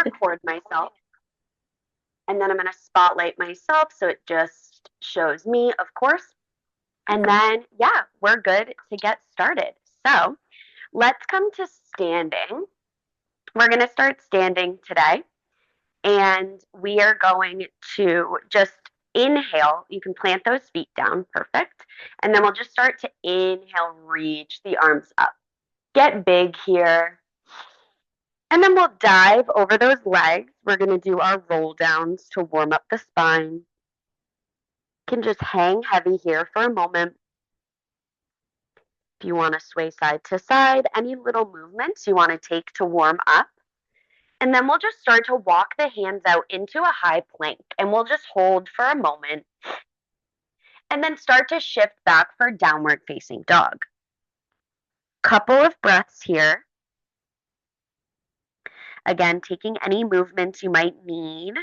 record myself, and then I'm going to spotlight myself so it just shows me, of course. And then, yeah, we're good to get started. So let's come to standing. We're going to start standing today, and we are going to just inhale. You can plant those feet down, perfect. And then we'll just start to inhale, reach the arms up. Get big here. And then we'll dive over those legs. We're going to do our roll downs to warm up the spine. You can just hang heavy here for a moment. If you want to sway side to side, any little movements you want to take to warm up. And then we'll just start to walk the hands out into a high plank, and we'll just hold for a moment and then start to shift back for downward facing dog. Couple of breaths here. Again, taking any movements you might need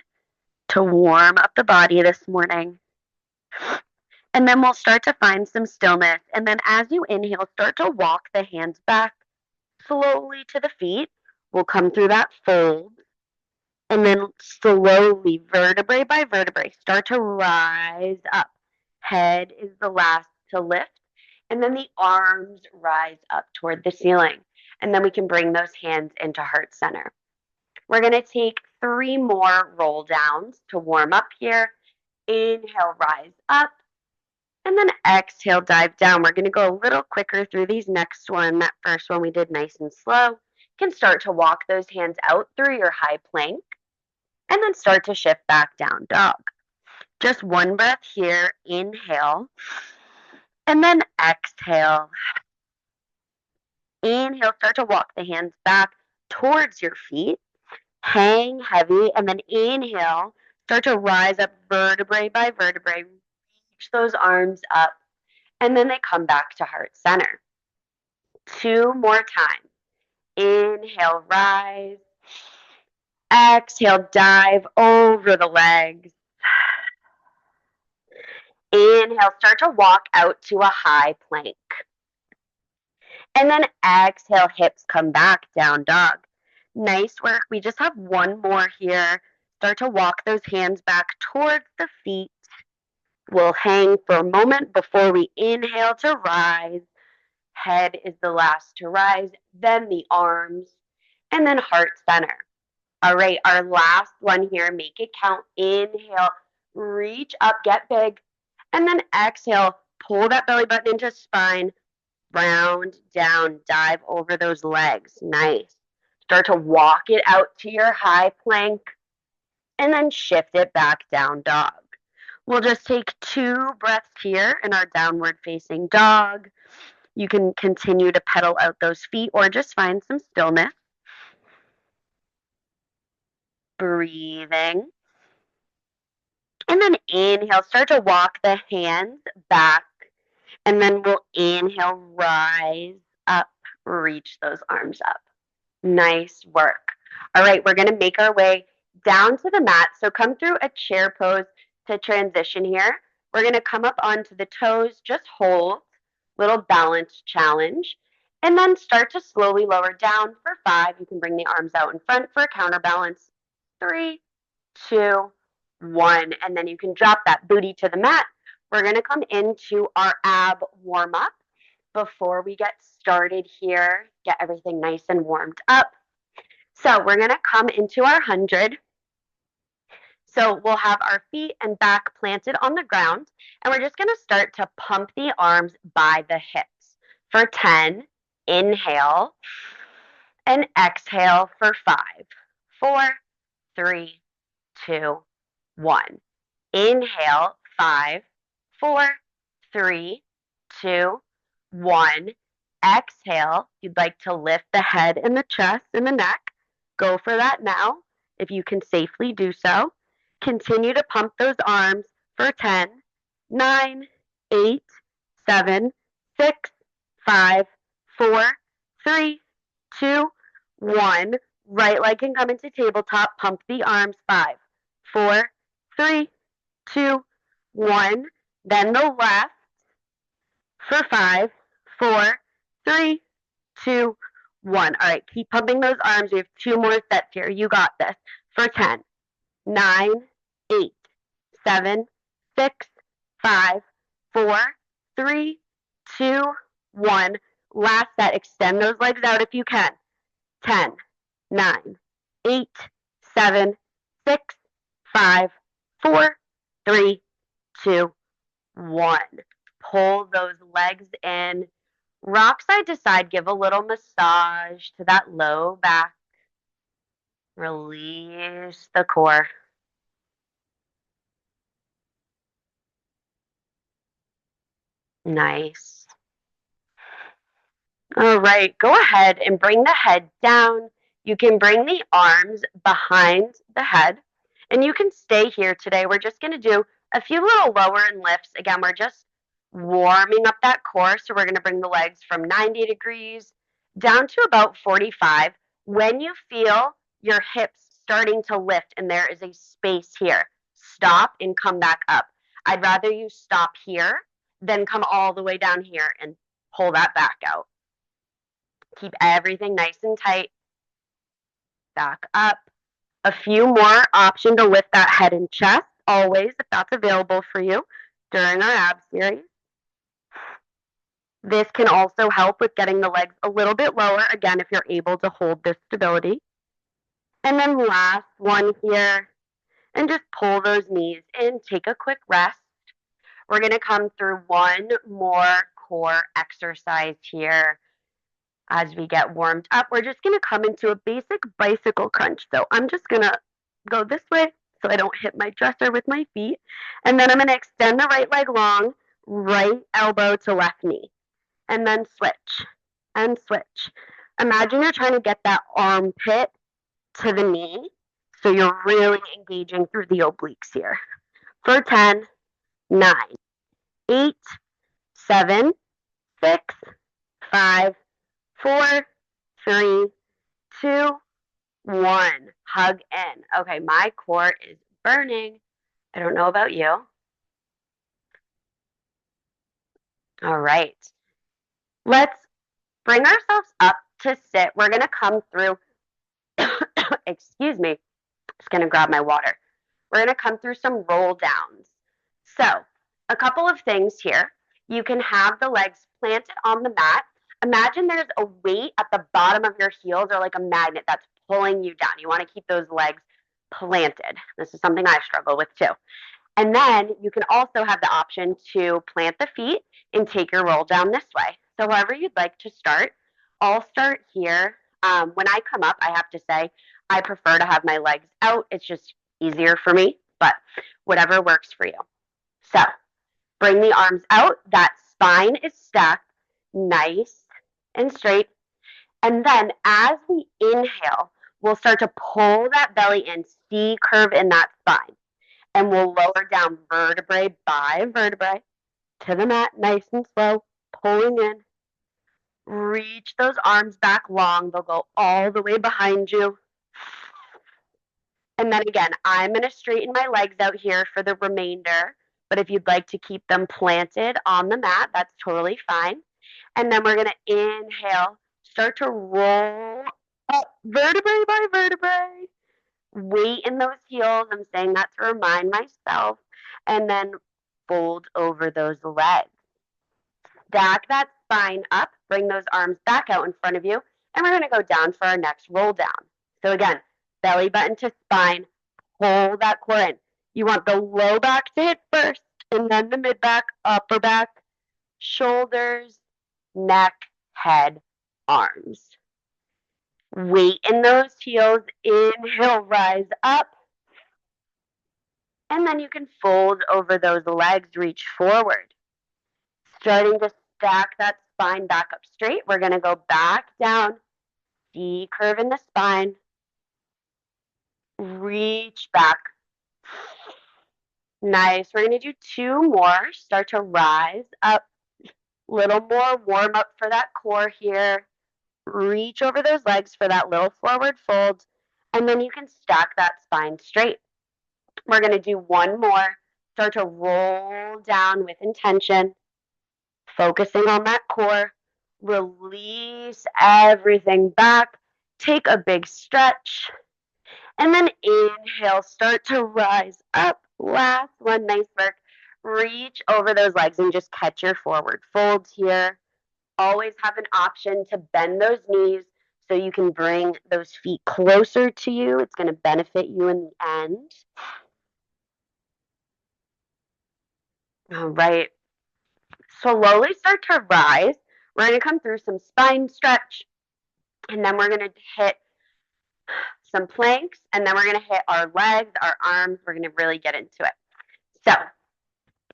to warm up the body this morning. And then we'll start to find some stillness. And then as you inhale, start to walk the hands back slowly to the feet. We'll come through that fold. And then slowly, vertebrae by vertebrae, start to rise up. Head is the last to lift. And then the arms rise up toward the ceiling. And then we can bring those hands into heart center. We're going to take 3 more roll downs to warm up here. Inhale, rise up. And then exhale, dive down. We're going to go a little quicker through these next one. That first one we did nice and slow. You can start to walk those hands out through your high plank. And then start to shift back down dog. Just one breath here. Inhale. And then exhale. Inhale, start to walk the hands back towards your feet. Hang heavy, and then inhale, start to rise up vertebrae by vertebrae. Reach those arms up, and then they come back to heart center. 2 more times. Inhale, rise. Exhale, dive over the legs. Inhale, start to walk out to a high plank. And then exhale, hips come back, down dog. Nice work. We just have 1 more here. Start to walk those hands back towards the feet. We'll hang for a moment before we inhale to rise. Head is the last to rise, then the arms, and then heart center. All right, our last one here, make it count. Inhale, reach up, get big, and then exhale, pull that belly button into spine, round down, dive over those legs. Nice. Start to walk it out to your high plank, and then shift it back down dog. We'll just take 2 breaths here in our downward facing dog. You can continue to pedal out those feet or just find some stillness. Breathing. And then inhale, start to walk the hands back. And then we'll inhale, rise up, reach those arms up. Nice work. All right, we're going to make our way down to the mat. So come through a chair pose to transition here. We're going to come up onto the toes, just hold, little balance challenge, and then start to slowly lower down for 5. You can bring the arms out in front for a counterbalance. 3, 2, 1, and then you can drop that booty to the mat. We're going to come into our ab warm up before we get started here. Get everything nice and warmed up. So we're going to come into our 100. So we'll have our feet and back planted on the ground, and we're just going to start to pump the arms by the hips. For 10, inhale, and exhale for 5, 4, 3, 2, 1. Inhale, 5, 4, 3, 2, 1. Exhale, you'd like to lift the head and the chest and the neck. Go for that now, if you can safely do so. Continue to pump those arms for 10, 9, 8, 7, 6, 5, 4, 3, 2, 1. Right leg can come into tabletop. Pump the arms. 5, 4, 3, 2, 1. Then the left for 5, 4, 3, 2, 1. All right, keep pumping those arms. We have 2 more sets here. You got this. For 10, 9, 8, 7, 6, 5, 4, 3, 2, 1. Last set. Extend those legs out if you can. 10, 9, 8, 7, 6, 5, 4, 3, 2, 1. Pull those legs in. Rock side to side. Give a little massage to that low back. Release the core. Nice. All right, go ahead and bring the head down. You can bring the arms behind the head, and you can stay here today. We're just going to do a few little lower and lifts. Again, we're just warming up that core. So we're going to bring the legs from 90 degrees down to about 45. When you feel your hips starting to lift and there is a space here, stop and come back up. I'd rather you stop here than come all the way down here and pull that back out. Keep everything nice and tight. Back up. A few more options to lift that head and chest, always, if that's available for you during our ab series. This can also help with getting the legs a little bit lower, again, if you're able to hold this stability. And then last one here, and just pull those knees in, take a quick rest. We're going to come through one more core exercise here. As we get warmed up, we're just going to come into a basic bicycle crunch. So I'm just going to go this way so I don't hit my dresser with my feet. And then I'm going to extend the right leg long, right elbow to left knee. And then switch and switch. Imagine you're trying to get that armpit to the knee. So you're really engaging through the obliques here. For 10, 9, 8, 7, 6, 5, 4, 3, 2, 1. Hug in. Okay, my core is burning. I don't know about you. All right. Let's bring ourselves up to sit. We're going to come through. Excuse me. Just going to grab my water. We're going to come through some roll downs. So, a couple of things here. You can have the legs planted on the mat. Imagine there's a weight at the bottom of your heels or like a magnet that's pulling you down. You want to keep those legs planted. This is something I struggle with too. And then you can also have the option to plant the feet and take your roll down this way. So however you'd like to start, I'll start here. When I come up, I have to say, I prefer to have my legs out. It's just easier for me, but whatever works for you. So bring the arms out. That spine is stacked nice and straight. And then as we inhale, we'll start to pull that belly in, C curve in that spine. And we'll lower down vertebrae by vertebrae to the mat, nice and slow, pulling in. Reach those arms back long. They'll go all the way behind you. And then again, I'm going to straighten my legs out here for the remainder. But if you'd like to keep them planted on the mat, that's totally fine. And then we're going to inhale, start to roll up vertebrae by vertebrae. Weight in those heels. I'm saying that to remind myself. And then fold over those legs. Stack that spine up. Bring those arms back out in front of you. And we're going to go down for our next roll down. So again, belly button to spine. Pull that core in. You want the low back to hit first, and then the mid back, upper back, shoulders, neck, head, arms. Weight in those heels. Inhale, rise up. And then you can fold over those legs, reach forward. Starting to stack that spine back up straight. We're going to go back down. C curve in the spine. Reach back. Nice. We're going to do 2 more. Start to rise up. Little more warm up for that core here. Reach over those legs for that little forward fold. And then you can stack that spine straight. We're going to do 1 more. Start to roll down with intention. Focusing on that core. Release everything back. Take a big stretch. And then inhale, start to rise up. Last one, nice work. Reach over those legs and just catch your forward fold here. Always have an option to bend those knees so you can bring those feet closer to you. It's going to benefit you in the end. All right. Slowly start to rise. We're going to come through some spine stretch, and then we're going to hit some planks, and then we're going to hit our legs, our arms. We're going to really get into it. So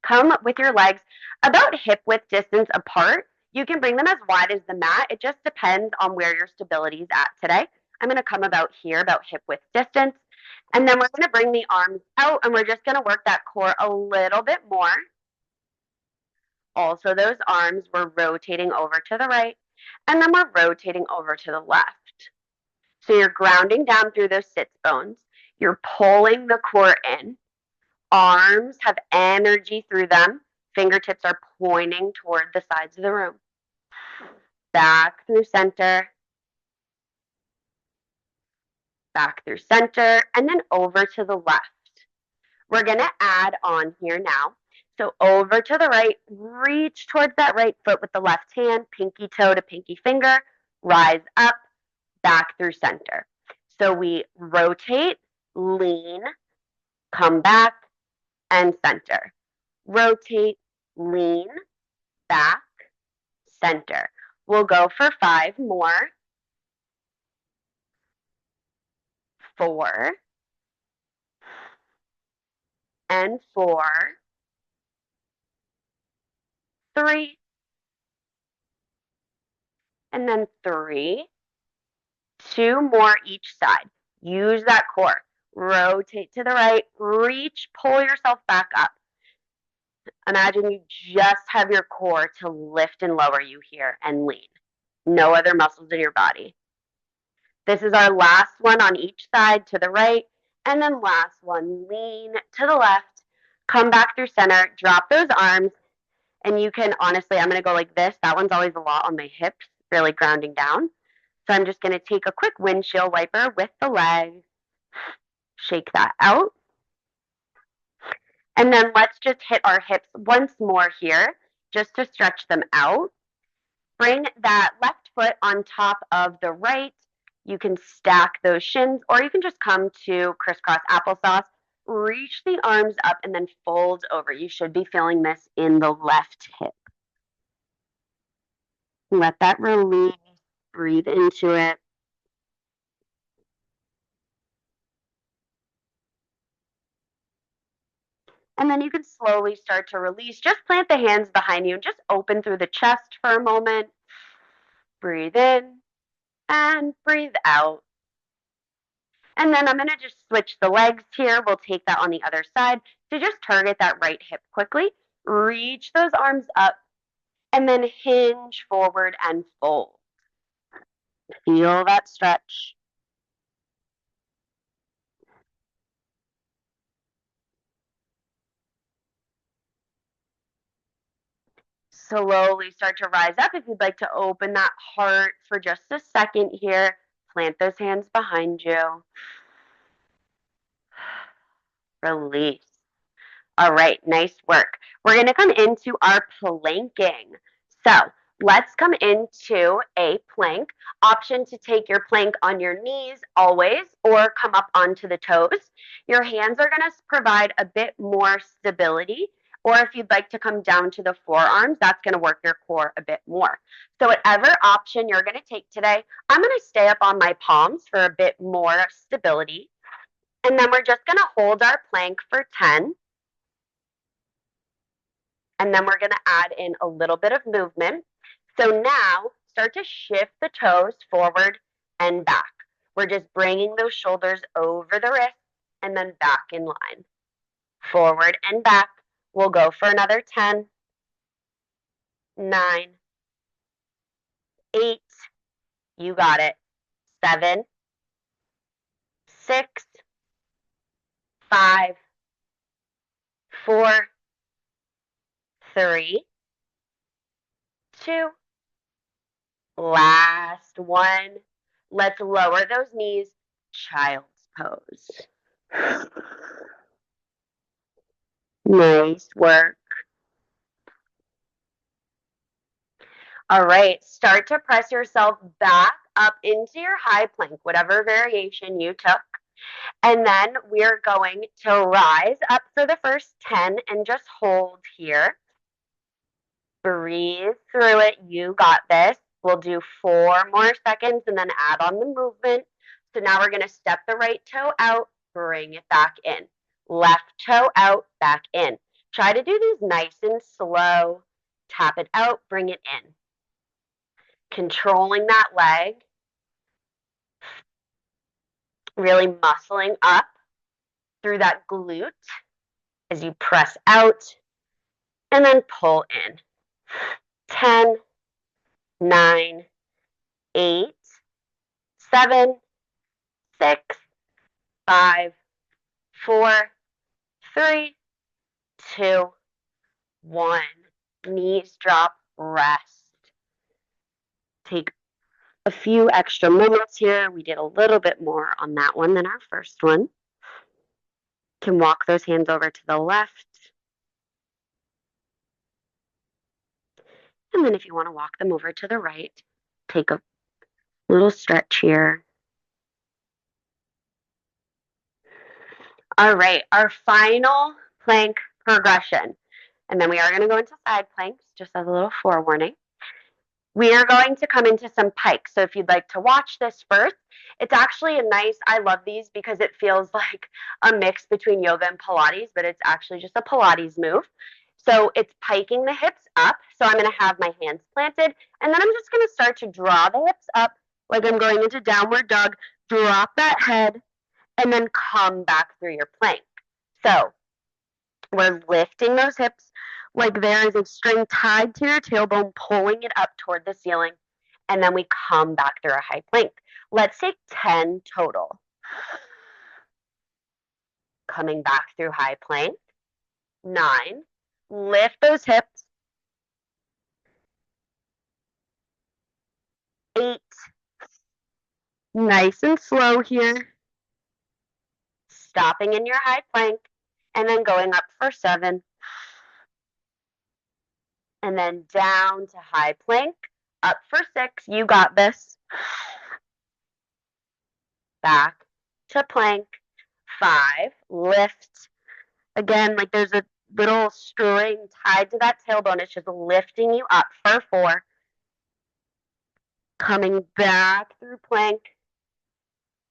come with your legs about hip width distance apart. You can bring them as wide as the mat. It just depends on where your stability is at today. I'm going to come about here, about hip width distance. And then we're going to bring the arms out, and we're just going to work that core a little bit more. Also, those arms, we're rotating over to the right, and then we're rotating over to the left. So you're grounding down through those sits bones. You're pulling the core in. Arms have energy through them. Fingertips are pointing toward the sides of the room. Back through center. Back through center. And then over to the left. We're going to add on here now. So over to the right. Reach towards that right foot with the left hand. Pinky toe to pinky finger. Rise up. Back through center. So we rotate, lean, come back, and center. Rotate, lean, back, center. We'll go for 5 more. 4. And 4. 3. And then 3. 2 more each side. Use that core. Rotate to the right. Reach, pull yourself back up. Imagine you just have your core to lift and lower you here and lean. No other muscles in your body. This is our last one on each side to the right. And then last one, lean to the left. Come back through center. Drop those arms. And you can, honestly, I'm going to go like this. That one's always a lot on my hips, really grounding down. So I'm just going to take a quick windshield wiper with the legs. Shake that out. And then let's just hit our hips once more here, just to stretch them out. Bring that left foot on top of the right. You can stack those shins, or you can just come to crisscross applesauce. Reach the arms up and then fold over. You should be feeling this in the left hip. Let that release. Breathe into it. And then you can slowly start to release. Just plant the hands behind you and just open through the chest for a moment. Breathe in and breathe out. And then I'm going to just switch the legs here. We'll take that on the other side. So just target that right hip quickly. Reach those arms up and then hinge forward and fold. Feel that stretch. Slowly start to rise up. If you'd like to open that heart for just a second here, plant those hands behind you. Release. All right, nice work. We're going to come into our planking. So let's come into a plank. Option to take your plank on your knees always, or come up onto the toes. Your hands are going to provide a bit more stability. Or if you'd like to come down to the forearms, that's going to work your core a bit more. So whatever option you're going to take today, I'm going to stay up on my palms for a bit more stability. And then we're just going to hold our plank for 10. And then we're going to add in a little bit of movement. So now start to shift the toes forward and back. We're just bringing those shoulders over the wrists and then back in line. Forward and back. We'll go for another 10, 9, 8, you got it, 7, 6, 5, 4, 3, 2, Last one. Let's lower those knees. Child's pose. Nice work. All right, start to press yourself back up into your high plank, whatever variation you took. And then we're going to rise up for the first 10 and just hold here. Breathe through it. You got this. We'll do 4 more seconds and then add on the movement. So now we're going to step the right toe out, bring it back in. Left toe out, back in. Try to do these nice and slow. Tap it out, bring it in. Controlling that leg. Really muscling up through that glute as you press out and then pull in. 10, 9, 8, 7, 6, 5, 4, 3, 2, 1. Knees drop, rest. Take a few extra moments here. We did a little bit more on that one than our first one. Can walk those hands over to the left. And then if you want to walk them over to the right, take a little stretch here. All right, our final plank progression. And then we are going to go into side planks, just as a little forewarning. We are going to come into some pikes. So if you'd like to watch this first, it's actually a nice, I love these because it feels like a mix between yoga and Pilates, but it's actually just a Pilates move. So it's piking the hips up. So I'm going to have my hands planted, and then I'm just going to start to draw the hips up like I'm going into downward dog, drop that head, and then come back through your plank. So we're lifting those hips like there is a string tied to your tailbone, pulling it up toward the ceiling, and then we come back through a high plank. Let's take 10 total. Coming back through high plank. 9. Lift those hips. 8. Nice and slow here. Stopping in your high plank, and then going up for 7. And then down to high plank, up for 6. You got this. Back to plank. 5. Lift. Again, like there's a little string tied to that tailbone. It's just lifting you up for 4. Coming back through plank.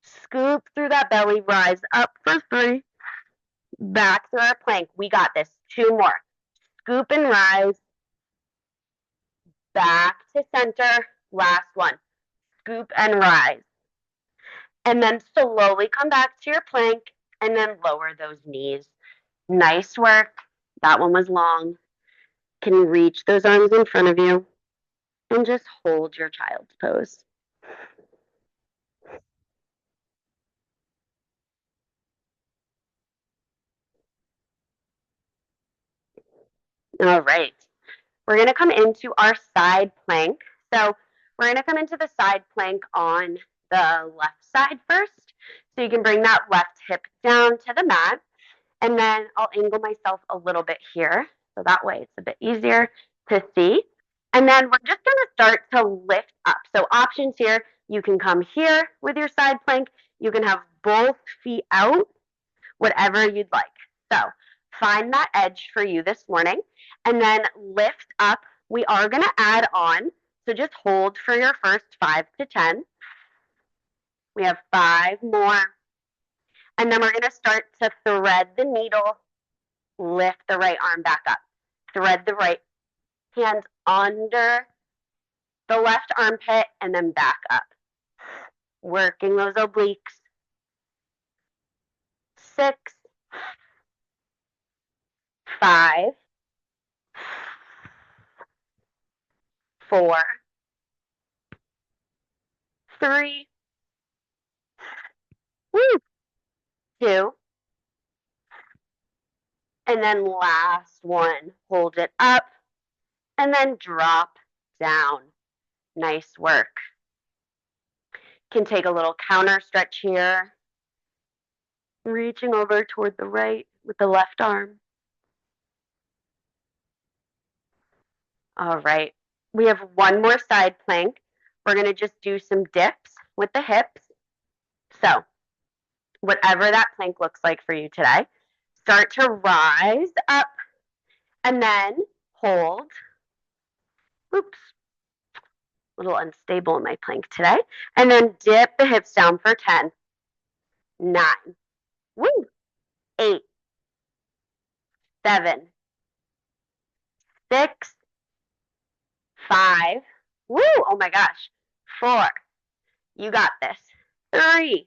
Scoop through that belly. Rise up for 3. Back through our plank. We got this. 2 more. Scoop and rise. Back to center. Last one. Scoop and rise. And then slowly come back to your plank and then lower those knees. Nice work. That one was long. Can you reach those arms in front of you and just hold your child's pose? All right. We're going to come into our side plank. So we're going to come into the side plank on the left side first. So you can bring that left hip down to the mat. And then I'll angle myself a little bit here. So that way it's a bit easier to see. And then we're just going to start to lift up. So options here, you can come here with your side plank. You can have both feet out, whatever you'd like. So find that edge for you this morning and then lift up. We are going to add on. So just hold for your first 5 to 10. We have 5 more. And then we're going to start to thread the needle, lift the right arm back up, thread the right hand under the left armpit and then back up. Working those obliques. 6, 5, 4, 3, 2, and then last one. Hold it up and then drop down. Nice work. Can take a little counter stretch here. Reaching over toward the right with the left arm. All right. We have one more side plank. We're going to just do some dips with the hips. So, whatever that plank looks like for you today, start to rise up and then hold. Oops. A little unstable in my plank today. And then dip the hips down for 10, 9, woo, 8, 7, 6, 5, woo, oh my gosh, 4, you got this, 3,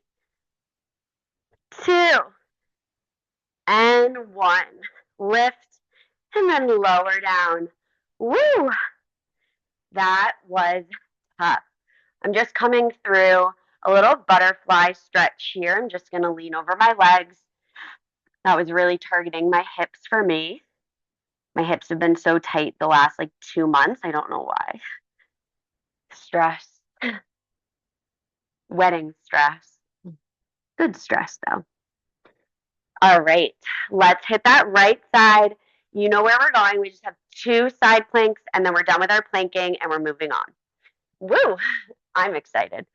2, and 1. Lift and then lower down. Woo! That was tough. I'm just coming through a little butterfly stretch here. I'm just going to lean over my legs. That was really targeting my hips for me. My hips have been so tight the last 2 months. I don't know why. Stress. Wedding stress. Good stress, though. All right, let's hit that right side. You know where we're going. We just have 2 side planks, and then we're done with our planking, and we're moving on. Woo! I'm excited.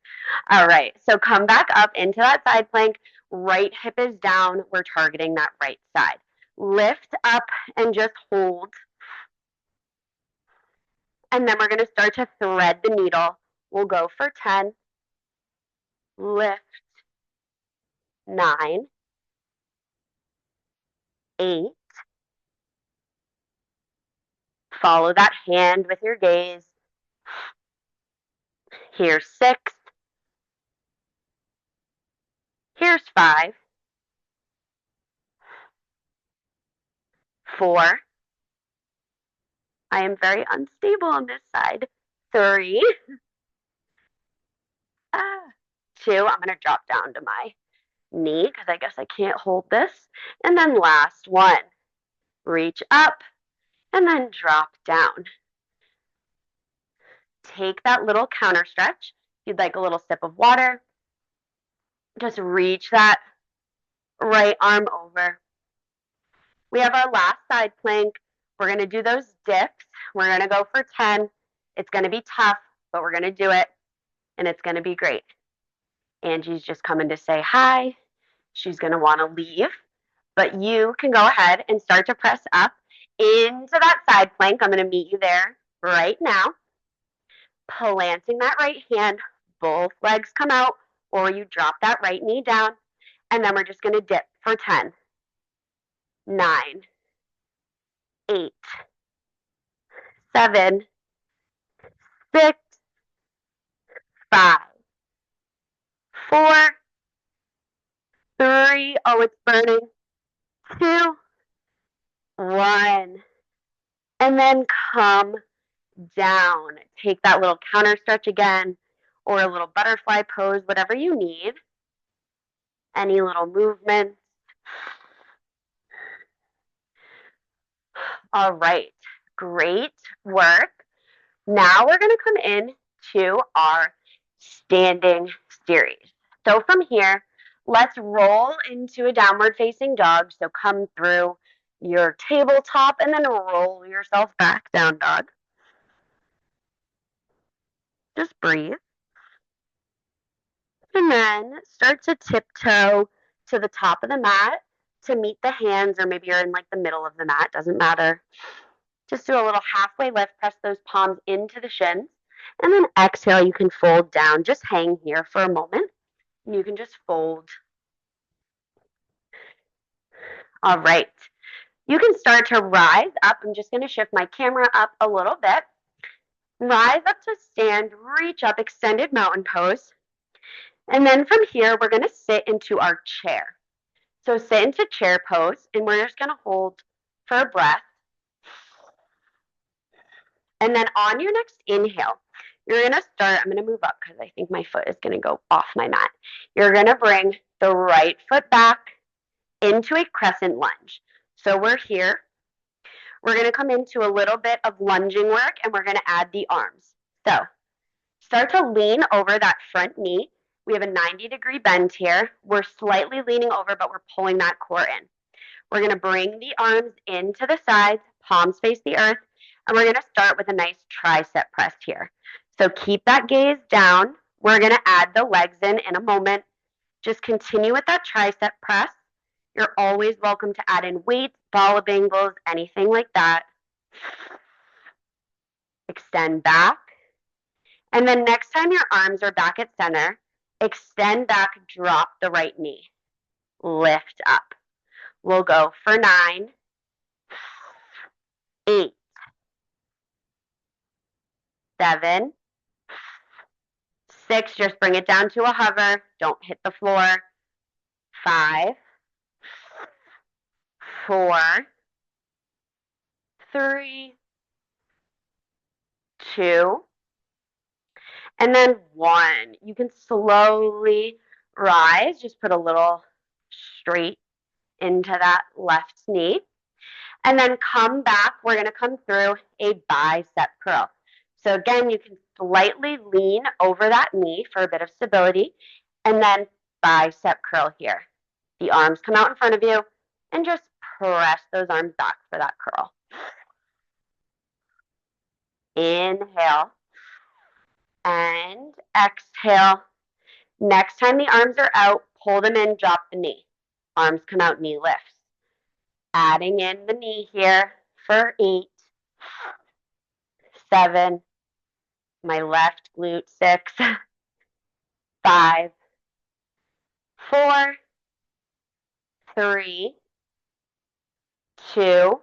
All right, so come back up into that side plank. Right hip is down. We're targeting that right side. Lift up and just hold. And then we're going to start to thread the needle. We'll go for 10. Lift. 9. 8. Follow that hand with your gaze. Here's 6. Here's 5. 4. I am very unstable on this side. 3. 2. I'm going to drop down to my knee because I guess I can't hold this. And then last one. Reach up and then drop down. Take that little counter stretch. If you'd like a little sip of water, just reach that right arm over. We have our last side plank. We're going to do those dips. We're going to go for 10. It's going to be tough, but we're going to do it, and it's going to be great. Angie's just coming to say hi. She's going to want to leave, but you can go ahead and start to press up into that side plank. I'm going to meet you there right now. Planting that right hand, both legs come out, or you drop that right knee down, and then we're just going to dip for 10, 9, 8, 7, 6, 5, 4, 3, oh, it's burning, 2, 1, and then come down. Take that little counter stretch again, or a little butterfly pose, whatever you need. Any little movements. All right, great work. Now we're going to come in to our standing series. So from here, let's roll into a downward facing dog. So come through your tabletop and then roll yourself back, down dog. Just breathe. And then start to tiptoe to the top of the mat to meet the hands, or maybe you're in the middle of the mat, doesn't matter. Just do a little halfway lift, press those palms into the shins, and then exhale, you can fold down. Just hang here for a moment. You can just fold. All right. You can start to rise up. I'm just going to shift my camera up a little bit. Rise up to stand, reach up, extended mountain pose. And then from here, we're going to sit into our chair. So sit into chair pose, and we're just going to hold for a breath. And then on your next inhale, you're going to start, I'm going to move up because I think my foot is going to go off my mat. You're going to bring the right foot back into a crescent lunge. So we're here. We're going to come into a little bit of lunging work, and we're going to add the arms. So Start to lean over that front knee. We have a 90-degree bend here. We're slightly leaning over, but we're pulling that core in. We're going to bring the arms into the sides, palms face the earth, and we're going to start with a nice tricep press here. So keep that gaze down. We're going to add the legs in a moment. Just continue with that tricep press. You're always welcome to add in weights, ball of bangles, anything like that. Extend back. And then next time your arms are back at center, extend back, drop the right knee. Lift up. We'll go for 9, 8, 7, 6. Just bring it down to a hover. Don't hit the floor. 5, 4, 3, 2, and then 1. You can slowly rise. Just put a little straight into that left knee. And then come back. We're going to come through a bicep curl. So again, you can slightly lean over that knee for a bit of stability. And then bicep curl here. The arms come out in front of you and just press those arms back for that curl. Inhale and exhale. Next time the arms are out, pull them in, drop the knee. Arms come out, knee lifts. Adding in the knee here for 8, 7, my left glute 6, 5, 4, 3, 2,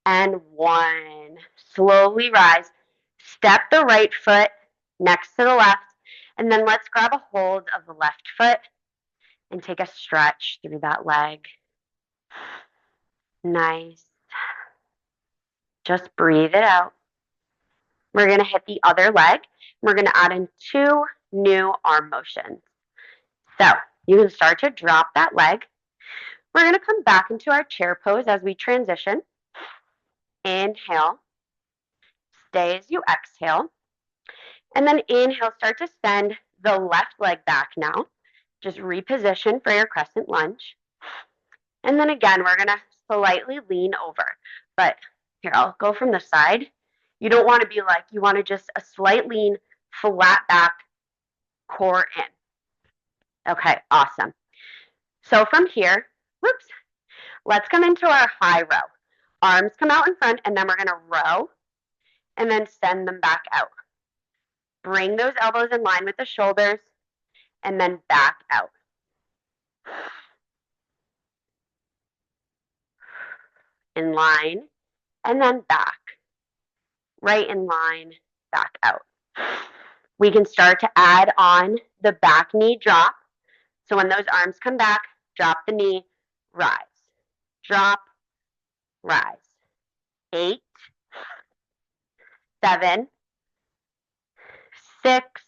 and 1. Slowly rise. Step the right foot next to the left, and then let's grab a hold of the left foot and take a stretch through that leg. Nice. Just breathe it out. We're going to hit the other leg. We're going to add in 2 new arm motions. So you can start to drop that leg. We're going to come back into our chair pose as we transition. Inhale. Stay as you exhale. And then inhale, start to send the left leg back now. Just reposition for your crescent lunge. And then again, we're going to slightly lean over. But here, I'll go from the side. You don't want to be like, you want to just a slight lean, flat back, core in. Okay, awesome. So from here, whoops, let's come into our high row. Arms come out in front, and then we're going to row and then send them back out. Bring those elbows in line with the shoulders and then back out. In line and then back. Right in line, back out. We can start to add on the back knee drop. So when those arms come back, drop the knee, rise. Drop, rise. 8, 7, 6,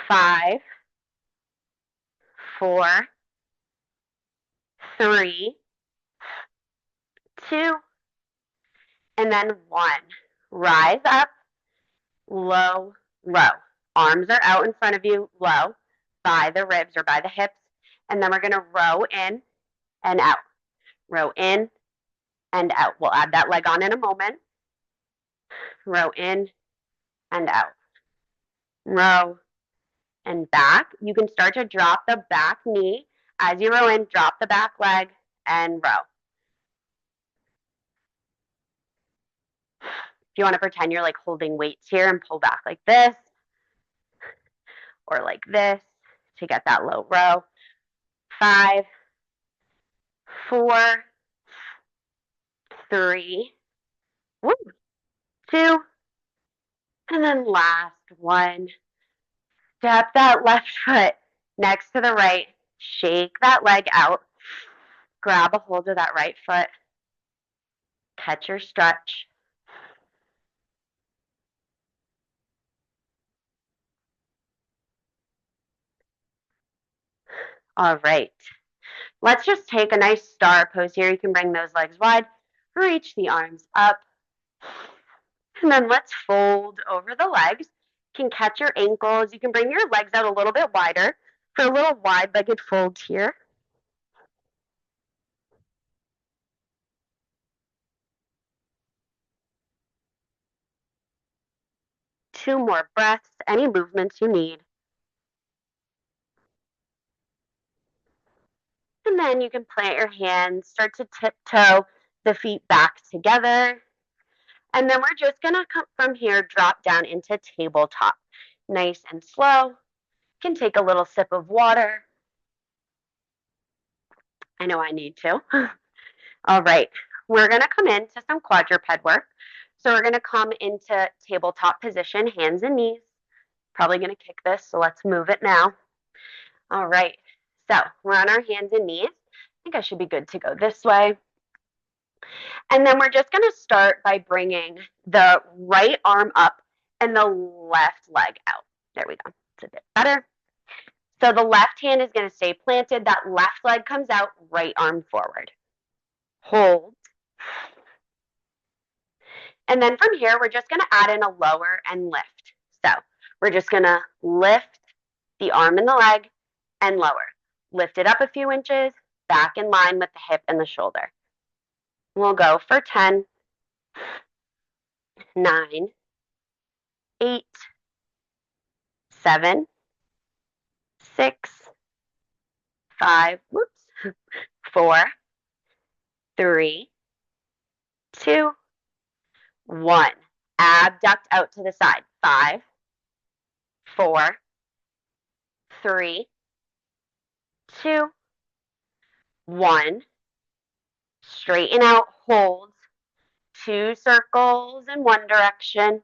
5, 4, 3, 2, and then 1. Rise up, low, low. Arms are out in front of you, low, by the ribs or by the hips. And then we're going to row in and out. Row in and out. We'll add that leg on in a moment. Row in and out. Row and back. You can start to drop the back knee. As you row in, drop the back leg and row. If you want to pretend you're like holding weights here and pull back like this or like this to get that low row. 5, 4, 3, 2, and then last 1. Step that left foot next to the right. Shake that leg out. Grab a hold of that right foot. Catch your stretch. All right. Let's just take a nice star pose here. You can bring those legs wide. Reach the arms up. And then let's fold over the legs. You can catch your ankles. You can bring your legs out a little bit wider for a little wide-legged fold here. Two more breaths, any movements you need. And then you can plant your hands, start to tiptoe the feet back together. And then we're just gonna come from here, drop down into tabletop. Nice and slow. You can take a little sip of water. I know I need to. All right, we're gonna come into some quadruped work. So we're gonna come into tabletop position, hands and knees. Probably gonna kick this, so let's move it now. All right, so we're on our hands and knees. I think I should be good to go this way. And then we're just gonna start by bringing the right arm up and the left leg out. There we go, it's a bit better. So the left hand is gonna stay planted, that left leg comes out, right arm forward. Hold. And then from here, we're just gonna add in a lower and lift. So we're just gonna lift the arm and the leg and lower. Lift it up a few inches, back in line with the hip and the shoulder. We'll go for 10, 9, 8, 7, 6, 5, 4, 3, 2, 1. Abduct out to the side. 5, 4, 3, 2, 1. Straighten out, hold. 2 circles in one direction,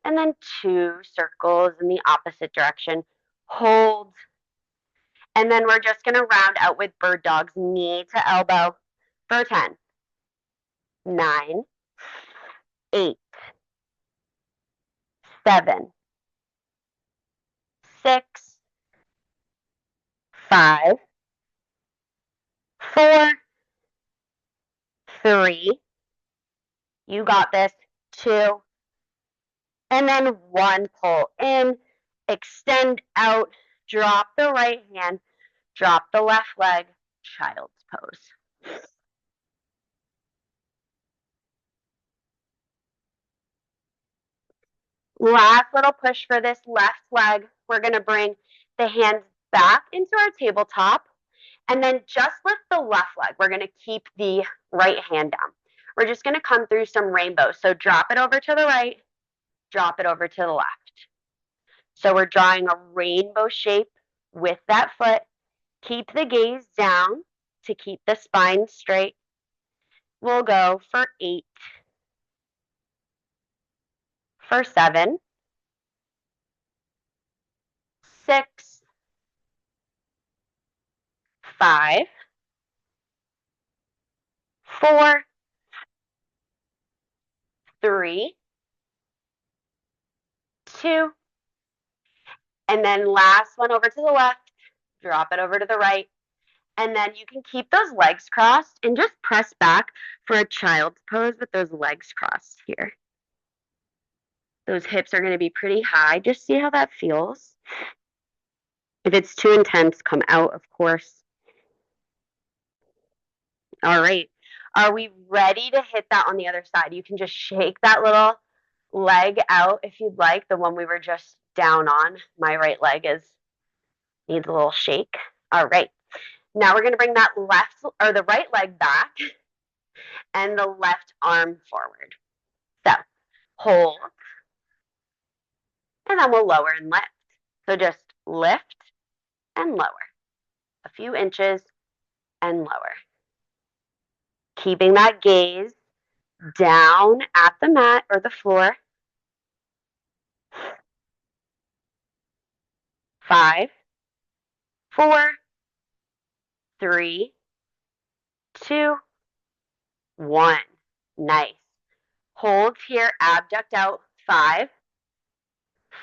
and then 2 circles in the opposite direction. Hold. And then we're just gonna round out with bird dogs, knee to elbow for 10, 9, 8, 7, 6, 5, 4, 3, you got this, 2, and then 1, pull in, extend out, drop the right hand, drop the left leg, child's pose. Last little push for this left leg. We're gonna bring the hands back into our tabletop and then just lift the left leg. We're gonna keep the right hand down. We're just gonna come through some rainbow. So drop it over to the right, drop it over to the left. So we're drawing a rainbow shape with that foot. Keep the gaze down to keep the spine straight. We'll go for 8, for 7, 6, 5, 4, 3, 2, and then last one over to the left, drop it over to the right, and then you can keep those legs crossed and just press back for a child's pose with those legs crossed here. Those hips are going to be pretty high. Just see how that feels. If it's too intense, come out, of course. All right. Are we ready to hit that on the other side? You can just shake that little leg out if you'd like, the one we were just down on. My right leg needs a little shake. All right. Now we're going to bring that left or the right leg back and the left arm forward. So hold, and then we'll lower and lift. So just lift and lower, a few inches and lower. Keeping that gaze down at the mat or the floor. 5, 4, 3, 2, 1. Nice. Hold here, abduct out. 5,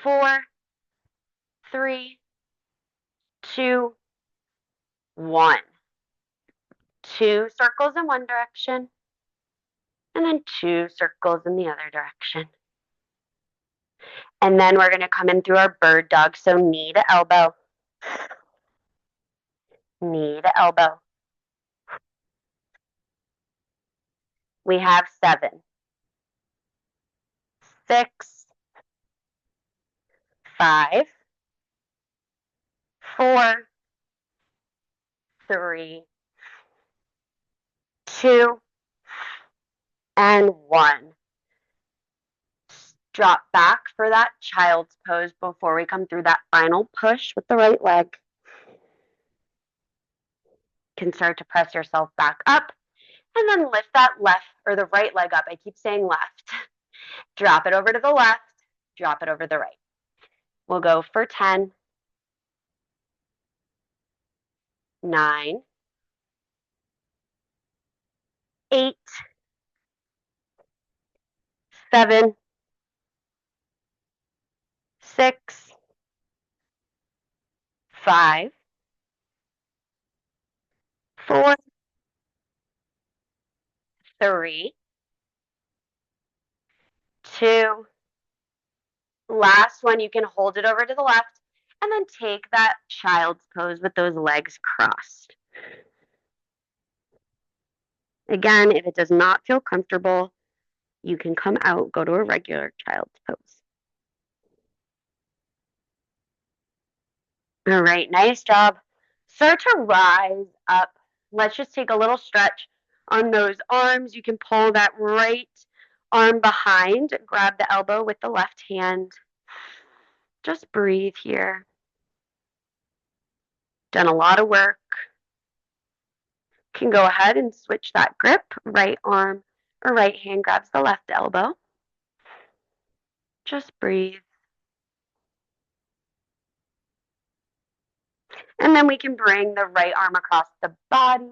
4, 3, 2, 1. 2 circles in one direction, and then 2 circles in the other direction. And then we're going to come in through our bird dog. So knee to elbow, knee to elbow. We have 7, 6, 5, 4, 3, 2, and 1. Drop back for that child's pose before we come through that final push with the right leg. You can start to press yourself back up and then lift that left or the right leg up. I keep saying left. Drop it over to the left, drop it over the right. We'll go for 10, 9, 8, 7, 6, 5, 4, 3, 2. Last one, you can hold it over to the left and then take that child's pose with those legs crossed. Again, if it does not feel comfortable, you can come out, go to a regular child's pose. All right, nice job. Start to rise up. Let's just take a little stretch on those arms. You can pull that right arm behind, grab the elbow with the left hand. Just breathe here. Done a lot of work. Can go ahead and switch that grip. Right arm or right hand grabs the left elbow. Just breathe. And then we can bring the right arm across the body.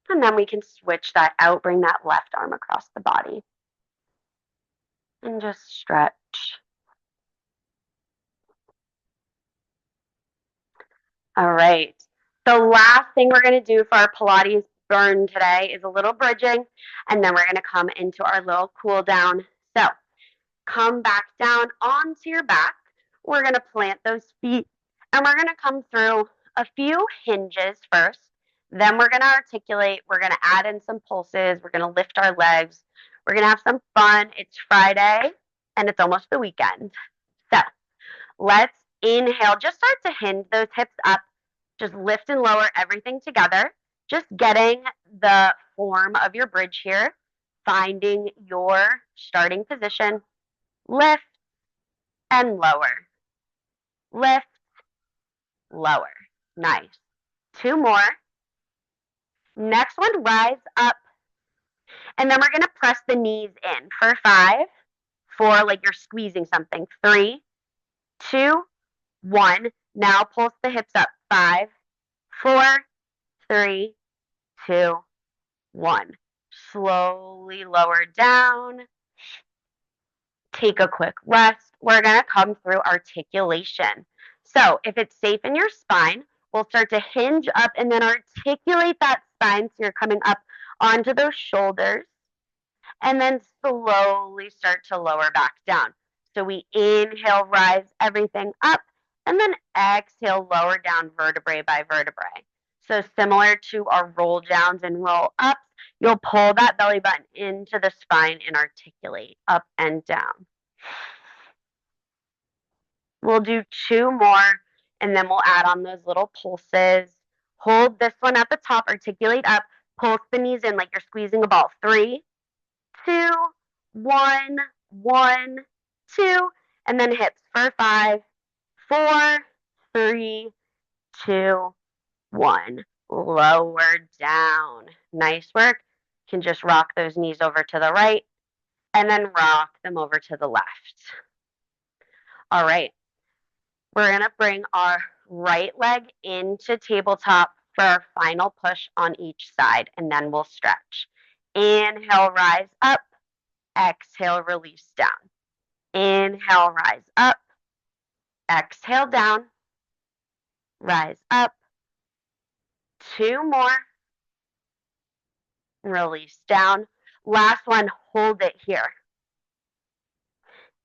And then we can switch that out, bring that left arm across the body. And just stretch. All right. The last thing we're going to do for our Pilates burn today is a little bridging, and then we're going to come into our little cool down. So come back down onto your back. We're going to plant those feet, and we're going to come through a few hinges first. Then we're going to articulate. We're going to add in some pulses. We're going to lift our legs. We're going to have some fun. It's Friday, and it's almost the weekend. So let's inhale. Just start to hinge those hips up. Just lift and lower everything together. Just getting the form of your bridge here. Finding your starting position. Lift and lower. Lift, lower. Nice. 2 more. Next one, rise up. And then we're going to press the knees in for 5, 4, like you're squeezing something. 3, 2, 1. Now pulse the hips up. 5, 4, 3, 2, 1. Slowly lower down. Take a quick rest. We're going to come through articulation. So if it's safe in your spine, we'll start to hinge up and then articulate that spine so you're coming up onto those shoulders. And then slowly start to lower back down. So we inhale, rise everything up, and then exhale, lower down vertebrae by vertebrae. So similar to our roll downs and roll ups, you'll pull that belly button into the spine and articulate up and down. We'll do 2 more, and then we'll add on those little pulses. Hold this one at the top, articulate up, pulse the knees in like you're squeezing a ball. 3, 2, 1, 1, 2, and then hips for 5, 4, 3, 2, 1. Lower down. Nice work. You can just rock those knees over to the right and then rock them over to the left. All right. We're going to bring our right leg into tabletop for our final push on each side, and then we'll stretch. Inhale, rise up. Exhale, release down. Inhale, rise up. Exhale, down. Rise up. 2 more. release down. Last one, hold it here.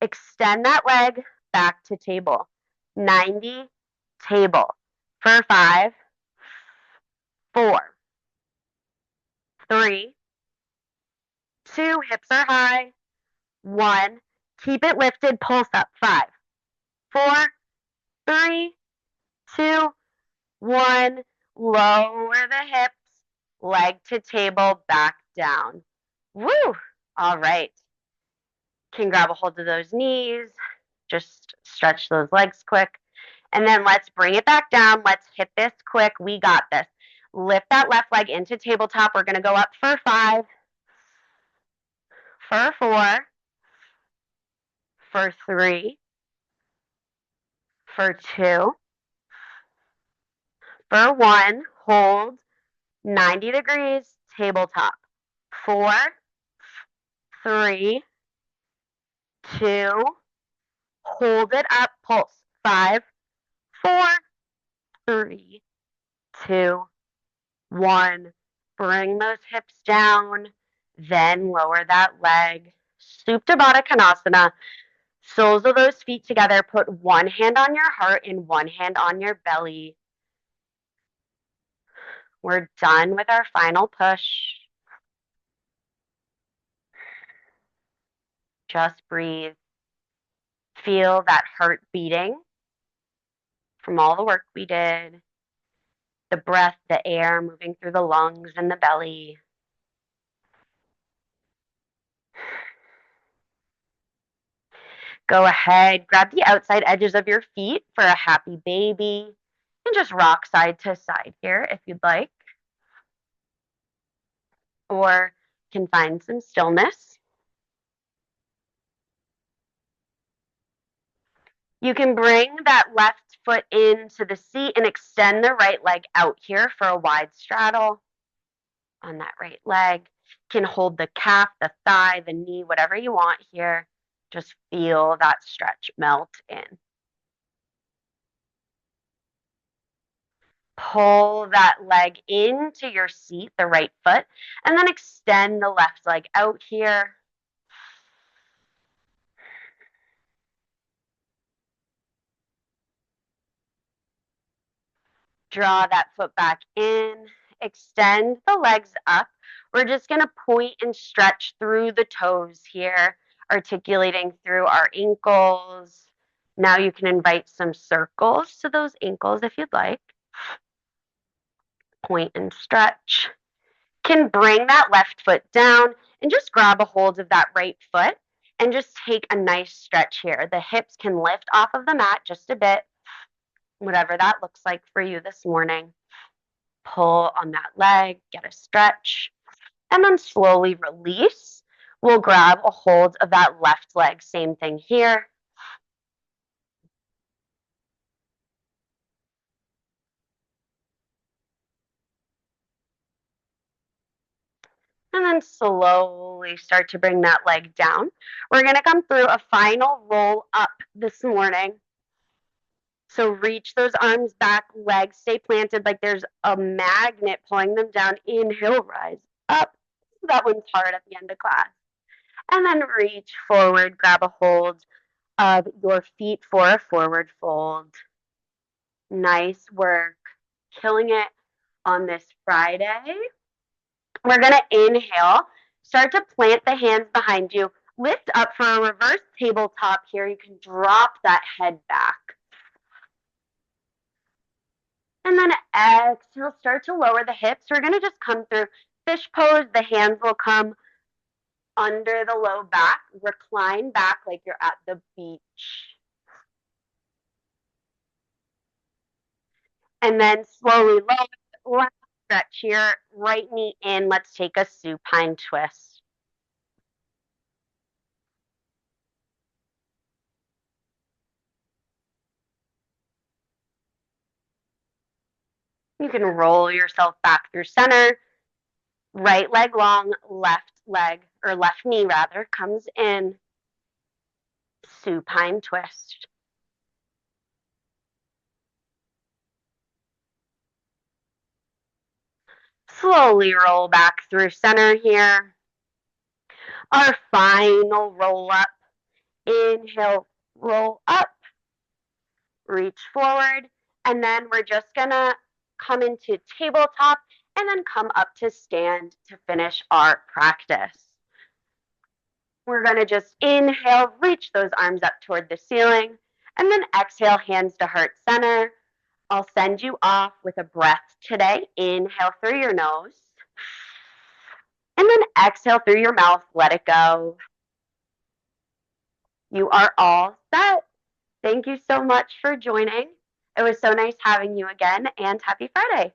Extend that leg back to table. 90, table. For 5, 4, 3, 2, hips are high. 1, keep it lifted, pulse up. 5, 4, 3, 2, 1. Lower the hips, leg to table, back down. Woo! All right. Can grab a hold of those knees, just stretch those legs quick. And then let's bring it back down. Let's hit this quick. We got this. Lift that left leg into tabletop. We're going to go up for 5, for 4, for 3, for 2, for 1. Hold 90 degrees, tabletop. 4, 3, 2, hold it up, pulse. 5, 4, 3, 2, 1. Bring those hips down, then lower that leg. Supta Baddha Konasana. Soles of those feet together. Put one hand on your heart and one hand on your belly. We're done with our final push. Just breathe. Feel that heart beating from all the work we did. The breath, the air moving through the lungs and the belly. Go ahead, grab the outside edges of your feet for a happy baby. And just rock side to side here if you'd like. Or can find some stillness. You can bring that left foot into the seat and extend the right leg out here for a wide straddle on that right leg. Can hold the calf, the thigh, the knee, whatever you want here. Just feel that stretch melt in. Pull that leg into your seat, the right foot, and then extend the left leg out here. Draw that foot back in, extend the legs up. We're just going to point and stretch through the toes here, articulating through our ankles. Now you can invite some circles to those ankles if you'd like. Point and stretch. Can bring that left foot down and just grab a hold of that right foot and just take a nice stretch here. The hips can lift off of the mat just a bit, whatever that looks like for you this morning. Pull on that leg, get a stretch, and then slowly release. We'll grab a hold of that left leg. Same thing here. And then slowly start to bring that leg down. We're going to come through a final roll up this morning. So reach those arms back, legs stay planted like there's a magnet pulling them down. Inhale, rise up. That one's hard at the end of class. And then reach forward, grab a hold of your feet for a forward fold. Nice work. Killing it on this Friday. We're going to inhale. Start to plant the hands behind you. Lift up for a reverse tabletop here. You can drop that head back. And then exhale, start to lower the hips. We're going to just come through fish pose. The hands will come under the low back. Recline back like you're at the beach. And then slowly lower. Last stretch here. Right knee in. Let's take a supine twist. You can roll yourself back through center. Right leg long, left leg, or left knee rather, comes in. Supine twist. Slowly roll back through center here. Our final roll up. Inhale, roll up, reach forward, and then we're just gonna come into tabletop and then come up to stand to finish our practice. We're gonna just inhale, reach those arms up toward the ceiling, and then exhale, hands to heart center. I'll send you off with a breath today. Inhale through your nose, and then exhale through your mouth, let it go. You are all set. Thank you so much for joining. It was so nice having you again, and happy Friday.